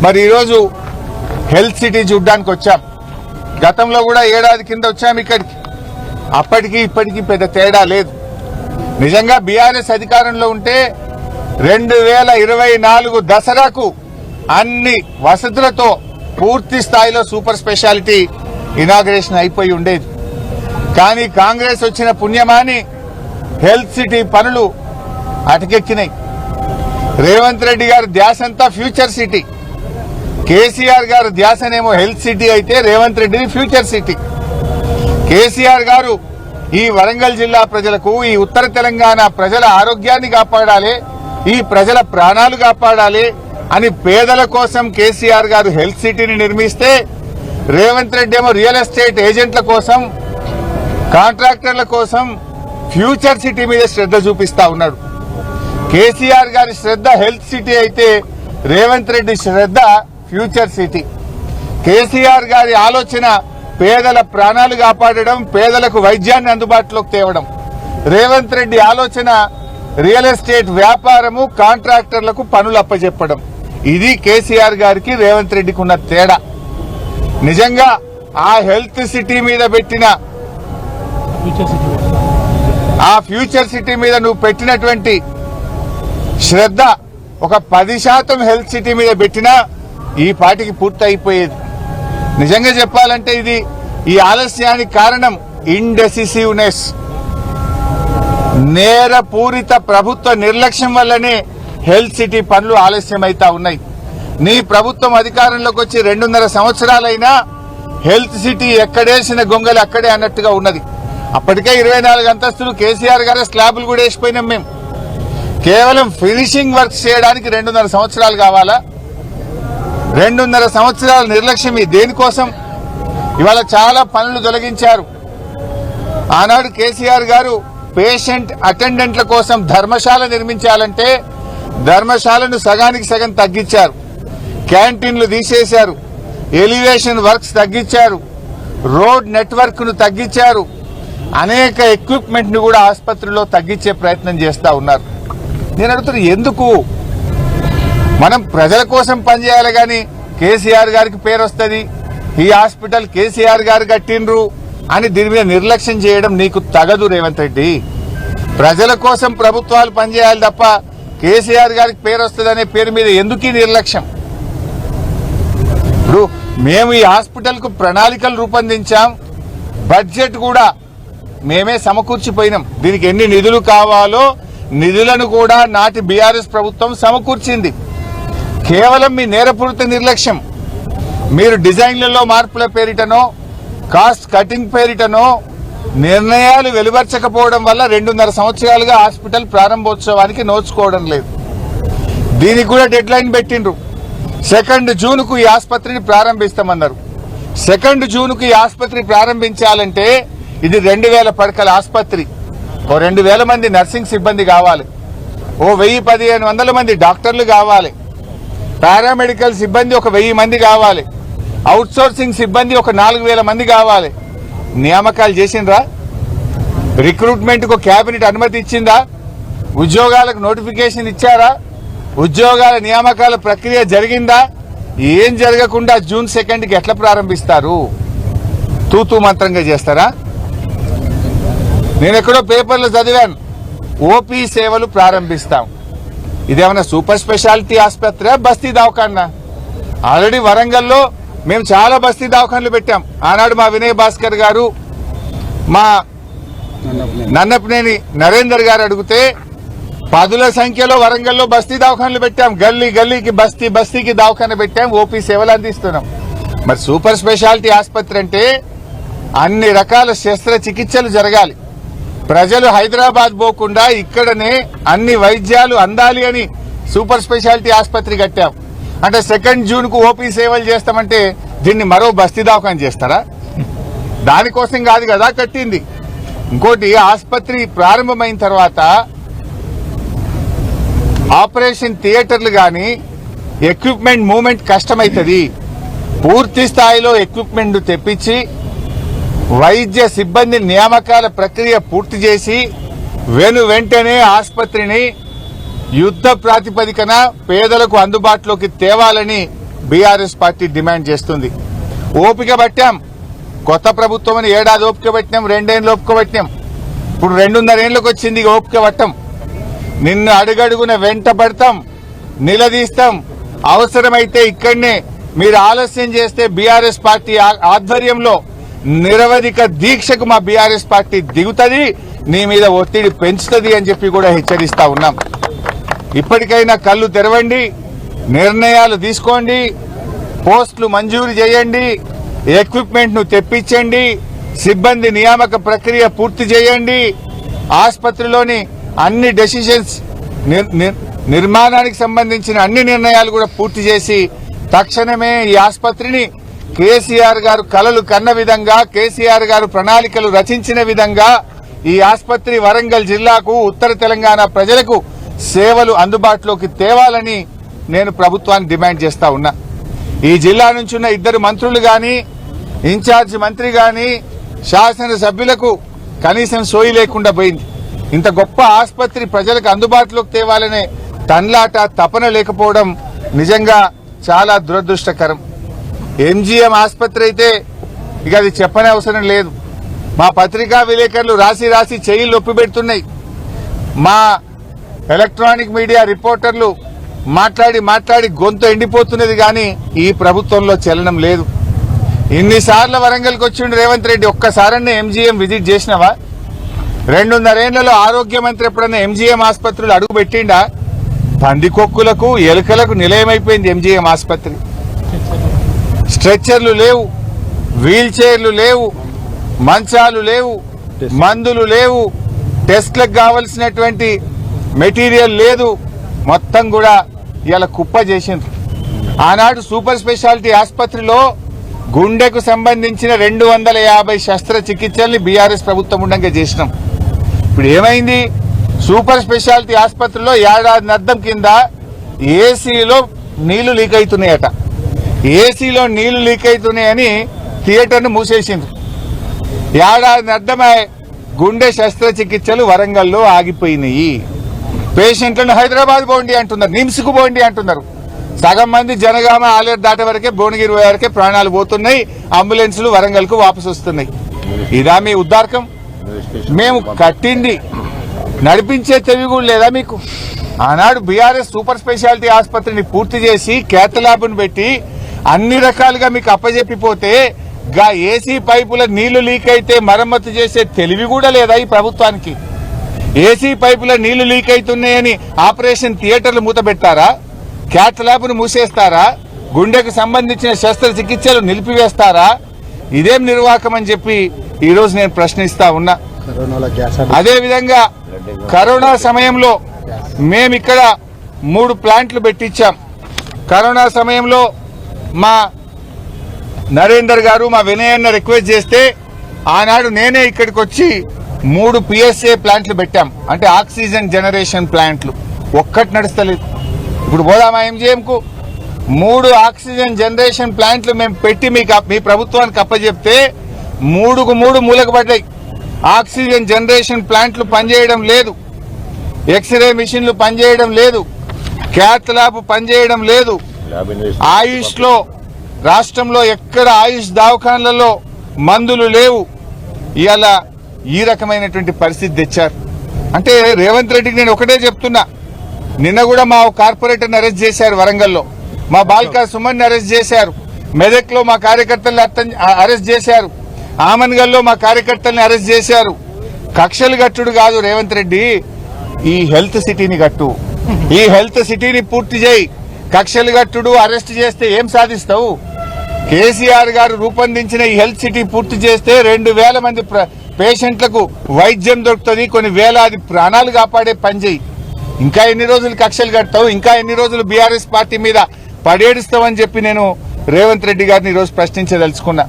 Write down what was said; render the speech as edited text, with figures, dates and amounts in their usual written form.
మరి ఈరోజు health city చూడ్డానికి వచ్చాం. గతంలో కూడా ఏడాది కింద వచ్చాం ఇక్కడికి. అప్పటికి ఇప్పటికీ పెద్ద తేడా లేదు. నిజంగా బీఆర్ఎస్ అధికారంలో ఉంటే 2024 దసరాకు అన్ని వసతులతో పూర్తి స్థాయిలో సూపర్ స్పెషాలిటీ ఇనాగ్రేషన్ అయిపోయి ఉండేది. కానీ కాంగ్రెస్ వచ్చిన పుణ్యమాని హెల్త్ సిటీ పనులు అటకెక్కినాయి. రేవంత్ రెడ్డి గారి ధ్యాసంతా ఫ్యూచర్ సిటీ, కేసీఆర్ గారు ధ్యాసనేమో హెల్త్ సిటీ అయితే రేవంత్ రెడ్డిది ఫ్యూచర్ సిటీ. కేసీఆర్ గారు ఈ వరంగల్ జిల్లా ప్రజలకు, ఈ ఉత్తర తెలంగాణ ప్రజల ఆరోగ్యాన్ని కాపాడాలి, ఈ ప్రజల ప్రాణాలు కాపాడాలి అని పేదల కోసం కేసీఆర్ గారు హెల్త్ సిటీని నిర్మిస్తే రేవంత్ రెడ్డి ఏమో రియల్ ఎస్టేట్ ఏజెంట్ల కోసం, కాంట్రాక్టర్ల కోసం ఫ్యూచర్ సిటీ మీద శ్రద్ధ చూపిస్తా ఉన్నాడు. కేసీఆర్ గారి శ్రద్ధ హెల్త్ సిటీ అయితే రేవంత్ రెడ్డి శ్రద్ధ ఫ్యూచర్ సిటీ. కేసీఆర్ గారి ఆలోచన పేదల ప్రాణాలు కాపాడడం, పేదలకు వైద్యాన్ని అందుబాటులోకి తేవడం. రేవంత్ రెడ్డి ఆలోచన రియల్ ఎస్టేట్ వ్యాపారము, కాంట్రాక్టర్లకు పనులు అప్పచెప్పడం. ఇది కేసీఆర్ గారికి రేవంత్ రెడ్డికి ఉన్న తేడా. నిజంగా ఆ హెల్త్ సిటీ మీద పెట్టిన, ఆ ఫ్యూచర్ సిటీ మీద నువ్వు పెట్టినటువంటి శ్రద్ధ ఒక 10% హెల్త్ సిటీ మీద పెట్టినా ఈ పాటికి పూర్తి అయిపోయేది. నిజంగా చెప్పాలంటే ఇది ఈ ఆలస్యానికి కారణం ఇండెసిసివ్నెస్, నేరపూరిత ప్రభుత్వ నిర్లక్ష్యం వల్లనే హెల్త్ సిటీ పనులు ఆలస్యమైతా ఉన్నాయి. నీ ప్రభుత్వం అధికారంలోకి వచ్చి 2.5 సంవత్సరాలైనా హెల్త్ సిటీ ఎక్కడేసిన గొంగలు అక్కడే అన్నట్టుగా ఉన్నది. అప్పటికే 24 అంతస్తులు కేసీఆర్ గారి స్లాబులు కూడా వేసిపోయినాం. మేము కేవలం ఫినిషింగ్ వర్క్ చేయడానికి 2.5 సంవత్సరాలు కావాలా? 2.5 సంవత్సరాల నిర్లక్ష్యం దేనికోసం? ఇవాళ చాలా పనులు తొలగించారు. ఆనాడు కేసీఆర్ గారు పేషెంట్ అటెండెంట్ల కోసం ధర్మశాల నిర్మించాలంటే ధర్మశాలను సగానికి సగం తగ్గించారు. క్యాంటీన్లు తీసేశారు, ఎలివేషన్ వర్క్స్ తగ్గించారు, రోడ్ నెట్వర్క్ ను తగ్గించారు, అనేక ఎక్విప్మెంట్ ను కూడా ఆసుపత్రిలో తగ్గించే ప్రయత్నం చేస్తా ఉన్నారు. నేను అడుగుతున్నా, ఎందుకు? మనం ప్రజల కోసం పనిచేయాలి కానీ కేసీఆర్ గారికి పేరు వస్తుంది, ఈ హాస్పిటల్ కేసీఆర్ గారు కట్టిండ్రు అని దీని మీద నిర్లక్ష్యం చేయడం నీకు తగదు రేవంత్ రెడ్డి. ప్రజల కోసం ప్రభుత్వాలు పనిచేయాలి తప్ప కేసీఆర్ గారికి పేరు వస్తుందనే పేరు మీద ఎందుకు నిర్లక్ష్యం? ఇప్పుడు మేము ఈ హాస్పిటల్ కు ప్రణాళికలు రూపొందించాం, బడ్జెట్ కూడా మేమే సమకూర్చిపోయినాం. దీనికి ఎన్ని నిధులు కావాలో నిధులను కూడా నాటి బీఆర్ఎస్ ప్రభుత్వం సమకూర్చింది. కేవలం మీ నేరపూరిత నిర్లక్ష్యం, మీరు డిజైన్లలో మార్పుల పేరిటనో కాస్ట్ కటింగ్ పేరిటనో నిర్ణయాలు వెలువర్చకపోవడం వల్ల 2.5 సంవత్సరాలుగా హాస్పిటల్ ప్రారంభోత్సవానికి నోచుకోవడం లేదు. దీనికి కూడా డెడ్ లైన్ పెట్టిండ్రు. 2 జూన్కు ఈ ఆసుపత్రిని ప్రారంభిస్తామన్నారు. 2 జూన్కు ఈ ఆసుపత్రి ప్రారంభించాలంటే ఇది 2000 పడకల ఆసుపత్రి. ఓ 2000 మంది నర్సింగ్ సిబ్బంది కావాలి, ఓ 1000-1500 మంది డాక్టర్లు కావాలి, పారామెడికల్ సిబ్బంది ఒక 1000 మంది కావాలి, అవుట్ సోర్సింగ్ సిబ్బంది ఒక 4000 మంది కావాలి. నియామకాలు చేసిండ్రా? రిక్రూట్మెంట్ కు కేబినెట్ అనుమతి ఇచ్చిందా? ఉద్యోగాలకు నోటిఫికేషన్ ఇచ్చారా? ఉద్యోగాల నియామకాల ప్రక్రియ జరిగిందా? ఏం జరగకుండా జూన్ 2కి ఎట్లా ప్రారంభిస్తారు? తూతూ మంత్రంగా చేస్తారా? నేను ఎక్కడో పేపర్లో చదివాను, ఓపీ సేవలు ప్రారంభిస్తాం. ఇదేమన్నా సూపర్ స్పెషాలిటీ ఆసుపత్రి, బస్తీ దవాఖానా? ఆల్రెడీ వరంగల్లో మేము చాలా బస్తీ దవాఖాన్లు పెట్టాం. ఆనాడు మా వినయ్ భాస్కర్ గారు, మా నన్నపనేని నరేందర్ గారు అడిగితే 10ల సంఖ్యలో వరంగల్లో బస్తీ దవాఖాన్లు పెట్టాం. గల్లీ గల్లీకి బస్తీకి దవాఖాన పెట్టాం, ఓపీ సేవలు అందిస్తున్నాం. మరి సూపర్ స్పెషాలిటీ ఆసుపత్రి అంటే అన్ని రకాల శస్త్రచికిత్సలు జరగాలి. ప్రజలు హైదరాబాద్ పోకుండా ఇక్కడనే అన్ని వైద్యాలు అందాలి అని సూపర్ స్పెషాలిటీ ఆసుపత్రి కట్టాం. అంటే 2 జూన్కు ఓపీ సేవలు చేస్తామంటే దీన్ని మరో బస్తీ దవాఖాన చేస్తారా? దానికోసం కాదు కదా కట్టింది. ఇంకోటి, ఆసుపత్రి ప్రారంభమైన తర్వాత ఆపరేషన్ థియేటర్లు గాని ఎక్విప్మెంట్ మూవ్మెంట్ కష్టమైతుంది. పూర్తి స్థాయిలో ఎక్విప్మెంట్ తెప్పించి వైద్య సిబ్బంది నియామకాల ప్రక్రియ పూర్తి చేసి వెంటనే ఆసుపత్రిని యుద్ధ ప్రాతిపదికన పేదలకు అందుబాటులోకి తేవాలని బీఆర్ఎస్ పార్టీ డిమాండ్ చేస్తుంది. ఓపిక పట్టాం, కొత్త ప్రభుత్వం అని ఏడాది ఓపిక పట్టినాం, 2 ఏళ్ళు ఓపిక పట్టినాం, ఇప్పుడు 2.5 ఏళ్ళకి వచ్చింది ఓపిక పట్టం. నిన్ను అడుగడుగున వెంట పడతాం, నిలదీస్తాం, అవసరమైతే ఇక్కడనే మీరు ఆలస్యం చేస్తే బీఆర్ఎస్ పార్టీ ఆధ్వర్యంలో నిరవధిక దీక్షకు మా బీఆర్ఎస్ పార్టీ దిగుతుంది, నీ మీద ఒత్తిడి పెంచుతుంది అని చెప్పి కూడా హెచ్చరిస్తా ఉన్నాం. ఇప్పటికైనా కళ్ళు తెరవండి, నిర్ణయాలు తీసుకోండి, పోస్టులు మంజూరు చేయండి, ఎక్విప్మెంట్ ను తెప్పించండి, సిబ్బంది నియామక ప్రక్రియ పూర్తి చేయండి, ఆసుపత్రిలోని అన్ని డెసిషన్స్ నిర్మాణానికి సంబంధించిన అన్ని నిర్ణయాలు కూడా పూర్తి చేసి తక్షణమే ఈ ఆసుపత్రిని కేసీఆర్ గారు కలలు కన్న విధంగా, కేసీఆర్ గారు ప్రణాళికలు రచించిన విధంగా ఈ ఆసుపత్రి వరంగల్ జిల్లాకు, ఉత్తర తెలంగాణ ప్రజలకు సేవలు అందుబాటులోకి తేవాలని నేను ప్రభుత్వాన్ని డిమాండ్ చేస్తా ఉన్నా. ఈ జిల్లా నుంచి ఉన్న 2 మంత్రులు గాని, ఇన్ఛార్జి మంత్రి గాని, శాసనసభ్యులకు కనీసం సోయి లేకుండా పోయింది. ఇంత గొప్ప ఆసుపత్రి ప్రజలకు అందుబాటులోకి తేవాలనే తన్లాట, తపన లేకపోవడం నిజంగా చాలా దురదృష్టకరం. ఎంజీఎం ఆసుపత్రి అయితే ఇక అది చెప్పనే అవసరం లేదు. మా పత్రికా విలేకరులు రాసి రాసి చెయ్యి నొప్పి పెడుతున్నాయి. మా ఎలక్ట్రానిక్ మీడియా రిపోర్టర్లు మాట్లాడి మాట్లాడి గొంతు ఎండిపోతున్నది, కానీ ఈ ప్రభుత్వంలో చలనం లేదు. ఇన్నిసార్లు వరంగల్కి వచ్చిండు రేవంత్ రెడ్డి, ఒక్కసారన్నా ఎంజీఎం విజిట్ చేసినావా? 2.5 ఏళ్లలో ఆరోగ్య మంత్రి ఎప్పుడన్నా ఎంజీఎం ఆసుపత్రులు అడుగు పెట్టిండా? పందికొక్కులకు, ఎలుకలకు నిలయమైపోయింది ఎంజీఎం ఆసుపత్రి. స్ట్రెచ్చర్లు లేవు, వీల్ చైర్లు లేవు, మంచాలు లేవు, మందులు లేవు, టెస్ట్లకు కావలసినటువంటి మెటీరియల్ లేదు. మొత్తం కూడా ఇలా కుప్ప చేసిండ్రు. ఆనాడు సూపర్ స్పెషాలిటీ ఆసుపత్రిలో గుండెకు సంబంధించిన 250 శస్త్రచికిత్సల్ని బీఆర్ఎస్ ప్రభుత్వం ఉండగా చేసినాం. ఇప్పుడు ఏమైంది? సూపర్ స్పెషాలిటీ ఆసుపత్రిలో ఏడాది అద్దం కింద ఏసీలో నీళ్లు లీక్ అవుతున్నాయట. ఏసీలో నీళ్లు లీక్ అవుతున్నాయని థియేటర్ను మూసేసిండ్రు. ఏడాది అద్దమై గుండె శస్త్రచికిత్సలు వరంగల్లో ఆగిపోయినాయి. పేషెంట్లను హైదరాబాద్ పోండి అంటున్నారు, నిమ్స్కు పోండి అంటున్నారు. సగం మంది జనగామ ఆలేరు దాటే వరకే, భువనగిరి వరకే ప్రాణాలు పోతున్నాయి. అంబులెన్సులు వరంగల్ కు వాపసు వస్తున్నాయి. ఇదా మీ ఉద్దారకం? మేము కట్టింది నడిపించే తెలివి కూడా లేదా మీకు? ఆనాడు బీఆర్ఎస్ సూపర్ స్పెషాలిటీ ఆసుపత్రిని పూర్తి చేసి కేత ల్యాబ్ను పెట్టి అన్ని రకాలుగా మీకు అప్పజెప్పిపోతే గా ఏసీ పైపుల నీళ్లు లీక్ అయితే మరమ్మతు చేసే తెలివి కూడా లేదా ఈ ప్రభుత్వానికి? ఏసీ పైపుల నీళ్లు లీక్ అవుతున్నాయని ఆపరేషన్ థియేటర్లు మూతబెట్టారా? క్యాత్ ల్యాబ్ను మూసేస్తారా? గుండెకు సంబంధించిన శస్త్రచికిత్సలు నిలిపివేస్తారా? ఇదేం నిర్వాహకం అని చెప్పి ఈ రోజు నేను ప్రశ్నిస్తా ఉన్నా. అదేవిధంగా కరోనా సమయంలో మేమిక్కడ 3 ప్లాంట్లు పెట్టించాం. కరోనా సమయంలో మా నరేందర్ గారు, మా వినయన్న రిక్వెస్ట్ చేస్తే ఆనాడు నేనే ఇక్కడికి వచ్చి 3 PSA ప్లాంట్లు పెట్టాం. అంటే ఆక్సిజన్ జనరేషన్ ప్లాంట్లు. ఒక్కటి నడుస్తలేదు. ఇప్పుడు పోదామా ఎంజీఎం కు? 3 ఆక్సిజన్ జనరేషన్ ప్లాంట్లు మేము పెట్టి మీ ప్రభుత్వానికి అప్పచెప్తే 3కు 3 మూలకు పడ్డాయి. ఆక్సిజన్ జనరేషన్ ప్లాంట్లు పనిచేయడం లేదు, ఎక్స్రే మిషన్లు పనిచేయడం లేదు, క్యాత్ ల్యాబ్ పనిచేయడం లేదు. ఆయుష్ లో రాష్ట్రంలో ఎక్కడ ఆయుష్ దవాఖాన్లలో మందులు లేవు. ఇవాళ ఈ రకమైనటువంటి పరిస్థితి తెచ్చారు. అంటే రేవంత్ రెడ్డికి నేను ఒకటే చెప్తున్నా, నిన్న కూడా మా కార్పొరేటర్ని అరెస్ట్ చేశారు వరంగల్లో, మా బాల్కా సుమన్ అరెస్ట్ చేశారు, మెదక్ లో మా కార్యకర్తలను అరెస్ట్ చేశారు, ఆమన్గల్లో మా కార్యకర్తల్ని అరెస్ట్ చేశారు. కక్షలు కట్టుడు కాదు రేవంత్ రెడ్డి, ఈ హెల్త్ సిటీని కట్టు, ఈ హెల్త్ సిటీని పూర్తి చేయి. కక్షలు కట్టుడు, అరెస్ట్ చేస్తే ఏం సాధిస్తావు? కేసీఆర్ గారు రూపొందించిన ఈ హెల్త్ సిటీ పూర్తి చేస్తే 2,000 మంది పేషెంట్లకు వైద్యం దొరుకుతుంది, కొన్ని వేలాది ప్రాణాలు కాపాడే పని చేయి. ఇంకా ఎన్ని రోజులు కక్షలు కడతావు? ఇంకా ఎన్ని రోజులు బీఆర్ఎస్ పార్టీ మీద పడేడుస్తావని చెప్పి నేను రేవంత్ రెడ్డి గారిని ఈరోజు ప్రశ్నించదలుచుకున్నా.